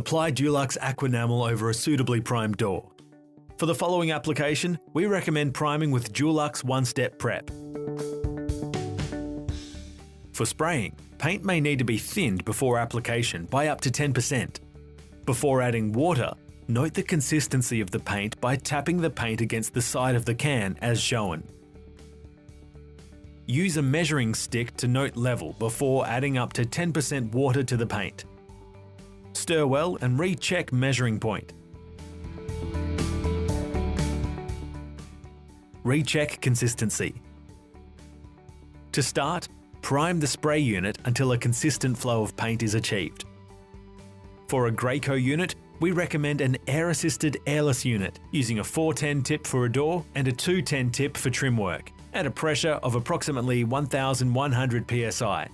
apply Dulux Aquanamel over a suitably primed door. For the following application, we recommend priming with Dulux One-Step Prep. For spraying, paint may need to be thinned before application by up to 10%. Before adding water, note the consistency of the paint by tapping the paint against the side of the can as shown. Use a measuring stick to note level before adding up to 10% water to the paint. Stir well and recheck measuring point. Recheck consistency. To start, prime the spray unit until a consistent flow of paint is achieved. For a Graco unit, we recommend an air-assisted airless unit using a 410 tip for a door and a 210 tip for trim work at a pressure of approximately 1100 psi.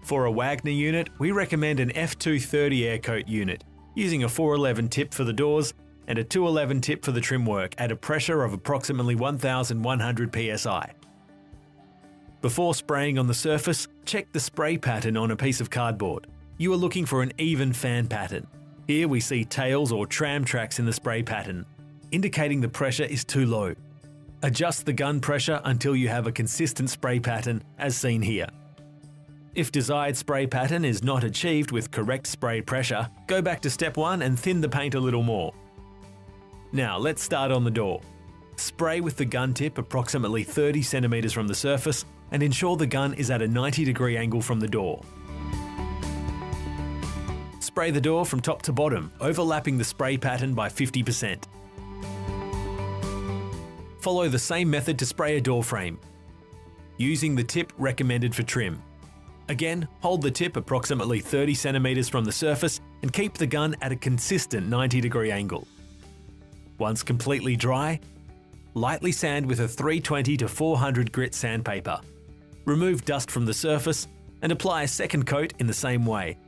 For a Wagner unit, we recommend an F230 air coat unit using a 411 tip for the doors and a 211 tip for the trim work at a pressure of approximately 1100 psi. Before spraying on the surface, check the spray pattern on a piece of cardboard. You are looking for an even fan pattern. Here we see tails or tram tracks in the spray pattern, indicating the pressure is too low. Adjust the gun pressure until you have a consistent spray pattern as seen here. If desired spray pattern is not achieved with correct spray pressure, go back to step 1 and thin the paint a little more. Now let's start on the door. Spray with the gun tip approximately 30 cm from the surface and ensure the gun is at a 90-degree angle from the door. Spray the door from top to bottom, overlapping the spray pattern by 50%. Follow the same method to spray a door frame, using the tip recommended for trim. Again, hold the tip approximately 30 cm from the surface and keep the gun at a consistent 90-degree angle. Once completely dry, lightly sand with a 320 to 400 grit sandpaper. Remove dust from the surface and apply a second coat in the same way,